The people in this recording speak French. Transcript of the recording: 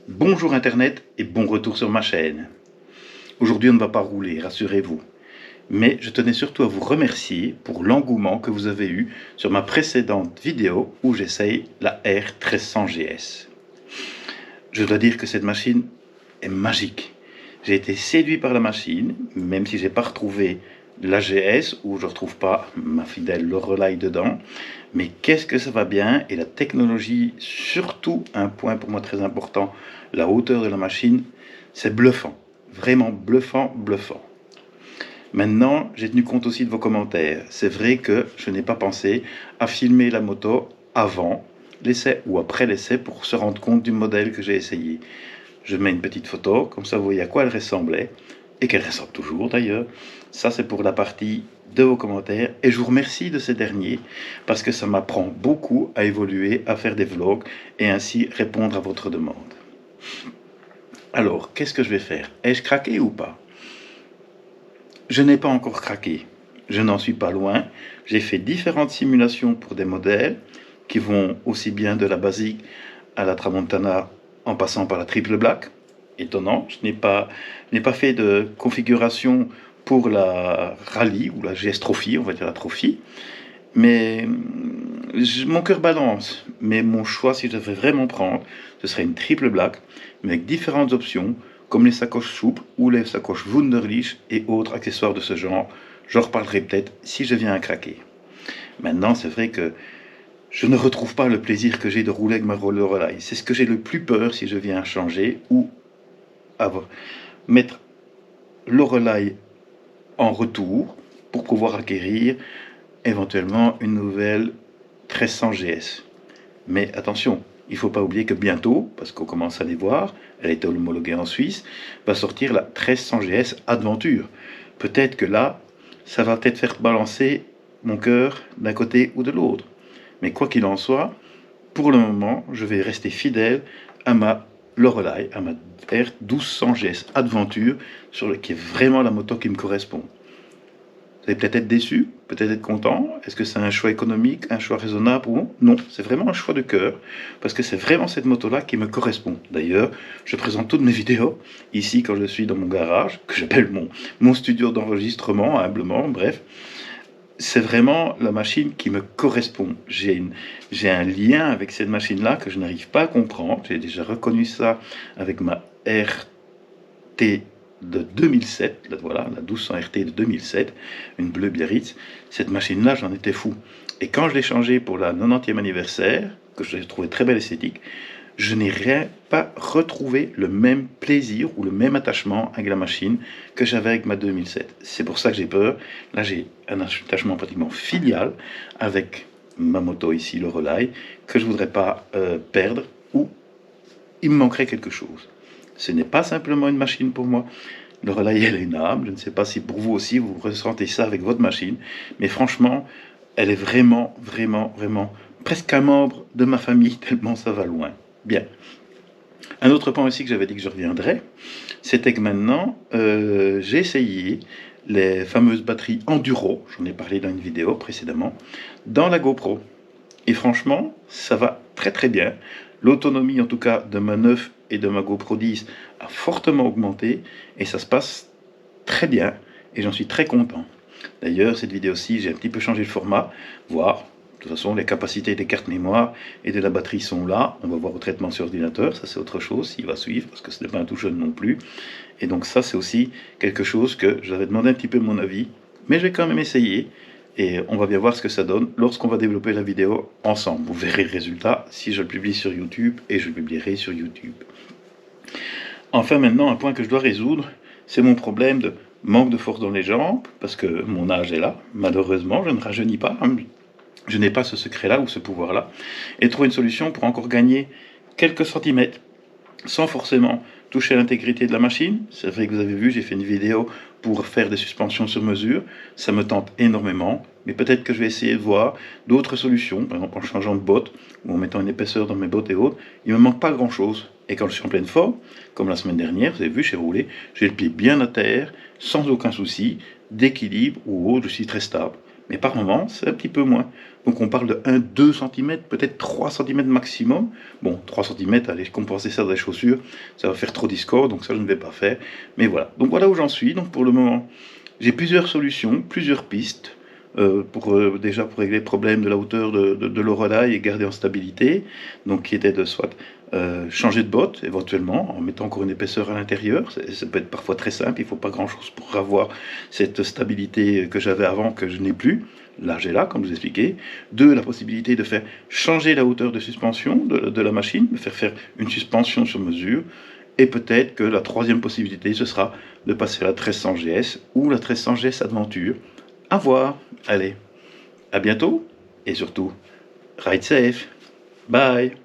Bonjour Internet et bon retour sur ma chaîne. Aujourd'hui on ne va pas rouler, rassurez-vous. Mais je tenais surtout à vous remercier pour l'engouement que vous avez eu sur ma précédente vidéo où j'essaye la R1300GS. Je dois dire que cette machine est magique. J'ai été séduit par la machine, même si j'ai pas retrouvé l'AGS, où je ne retrouve pas ma fidèle Lorelei dedans. Mais qu'est-ce que ça va bien, et la technologie, surtout un point pour moi très important, la hauteur de la machine, c'est bluffant. Vraiment bluffant, bluffant. Maintenant, j'ai tenu compte aussi de vos commentaires. C'est vrai que je n'ai pas pensé à filmer la moto avant l'essai ou après l'essai pour se rendre compte du modèle que j'ai essayé. Je mets une petite photo, comme ça vous voyez à quoi elle ressemblait, et qu'elle ressemble toujours d'ailleurs. Ça c'est pour la partie de vos commentaires, et je vous remercie de ces derniers, parce que ça m'apprend beaucoup à évoluer, à faire des vlogs, et ainsi répondre à votre demande. Alors, qu'est-ce que je vais faire? Ai-je craqué ou pas? Je n'ai pas encore craqué, je n'en suis pas loin. J'ai fait différentes simulations pour des modèles, qui vont aussi bien de la basique à la Tramontana, en passant par la triple black. Étonnant, je n'ai pas fait de configuration pour la rallye ou la GS Trophy, on va dire la Trophy, mais mon cœur balance. Mais mon choix, si je devais vraiment prendre, ce serait une triple black, mais avec différentes options, comme les sacoches souples ou les sacoches Wunderlich et autres accessoires de ce genre. J'en reparlerai peut-être si je viens à craquer. Maintenant, c'est vrai que je ne retrouve pas le plaisir que j'ai de rouler avec ma Lorelei. C'est ce que j'ai le plus peur si je viens à changer ou à mettre Lorelei en retour pour pouvoir acquérir éventuellement une nouvelle 1300 GS. Mais attention, il ne faut pas oublier que bientôt, parce qu'on commence à les voir, elle est homologuée en Suisse, va sortir la 1300 GS Adventure. Peut-être que là, ça va peut-être faire balancer mon cœur d'un côté ou de l'autre. Mais quoi qu'il en soit, pour le moment, je vais rester fidèle à ma Lorelei, à ma R1200 GS Adventure, qui est vraiment la moto qui me correspond. Vous allez peut-être être déçu, peut-être être content. Est-ce que c'est un choix économique, un choix raisonnable ou non? C'est vraiment un choix de cœur, parce que c'est vraiment cette moto-là qui me correspond. D'ailleurs, je présente toutes mes vidéos ici quand je suis dans mon garage, que j'appelle mon studio d'enregistrement, humblement, bref. C'est vraiment la machine qui me correspond. J'ai un lien avec cette machine-là que je n'arrive pas à comprendre. J'ai déjà reconnu ça avec ma RT de 2007, voilà, la 1200 RT de 2007, une bleue Biarritz. Cette machine-là, j'en étais fou. Et quand je l'ai changée pour la 90e anniversaire, que je l'ai trouvé très belle esthétique, je n'ai pas retrouvé le même plaisir ou le même attachement avec la machine que j'avais avec ma 2007. C'est pour ça que j'ai peur. Là, j'ai un attachement pratiquement filial avec ma moto ici, le Lorelei, que je ne voudrais pas perdre, ou il me manquerait quelque chose. Ce n'est pas simplement une machine pour moi. Le Lorelei, elle a une âme. Je ne sais pas si pour vous aussi, vous ressentez ça avec votre machine. Mais franchement, elle est vraiment, vraiment, vraiment presque un membre de ma famille, tellement ça va loin. Bien. Un autre point aussi que j'avais dit que je reviendrais, c'était que maintenant, j'ai essayé les fameuses batteries Enduro, j'en ai parlé dans une vidéo précédemment, dans la GoPro. Et franchement, ça va très très bien. L'autonomie en tout cas de ma 9 et de ma GoPro 10 a fortement augmenté et ça se passe très bien et j'en suis très content. D'ailleurs, cette vidéo-ci, j'ai un petit peu changé le format, voire de toute façon, les capacités des cartes mémoire et de la batterie sont là. On va voir au traitement sur ordinateur, ça c'est autre chose, s'il va suivre, parce que ce n'est pas un tout jeune non plus. Et donc ça, c'est aussi quelque chose que j'avais demandé un petit peu mon avis, mais je vais quand même essayer. Et on va bien voir ce que ça donne lorsqu'on va développer la vidéo ensemble. Vous verrez le résultat si je le publie sur YouTube, et je le publierai sur YouTube. Enfin maintenant, un point que je dois résoudre, c'est mon problème de manque de force dans les jambes, parce que mon âge est là, malheureusement, je ne rajeunis pas. Je n'ai pas ce secret-là ou ce pouvoir-là, et trouver une solution pour encore gagner quelques centimètres, sans forcément toucher à l'intégrité de la machine. C'est vrai que vous avez vu, j'ai fait une vidéo pour faire des suspensions sur mesure, ça me tente énormément, mais peut-être que je vais essayer de voir d'autres solutions, par exemple en changeant de bottes, ou en mettant une épaisseur dans mes bottes et autres. Il ne me manque pas grand-chose, et quand je suis en pleine forme, comme la semaine dernière, vous avez vu, j'ai roulé, j'ai le pied bien à terre, sans aucun souci, d'équilibre ou autre, je suis très stable. mais par moment, c'est un petit peu moins. Donc on parle de 1-2 cm, peut-être 3 cm maximum. Bon, 3 cm, allez, compenser ça dans les chaussures, ça va faire trop discord, donc ça je ne vais pas faire. Mais voilà, donc voilà où j'en suis. Donc pour le moment, j'ai plusieurs solutions, plusieurs pistes. Déjà pour régler le problème de la hauteur de l'oreille et garder en stabilité, donc qui était de soit changer de botte éventuellement en mettant encore une épaisseur à l'intérieur, ça peut être parfois très simple, il ne faut pas grand chose pour avoir cette stabilité que j'avais avant que je n'ai plus, là j'ai là comme je vous expliquais. Deux, la possibilité de faire changer la hauteur de suspension de la machine, de faire une suspension sur mesure. Et peut-être que la troisième possibilité, ce sera de passer à la 1300 GS ou la 1300 GS Adventure. À voir. Allez, à bientôt et surtout, ride safe. Bye.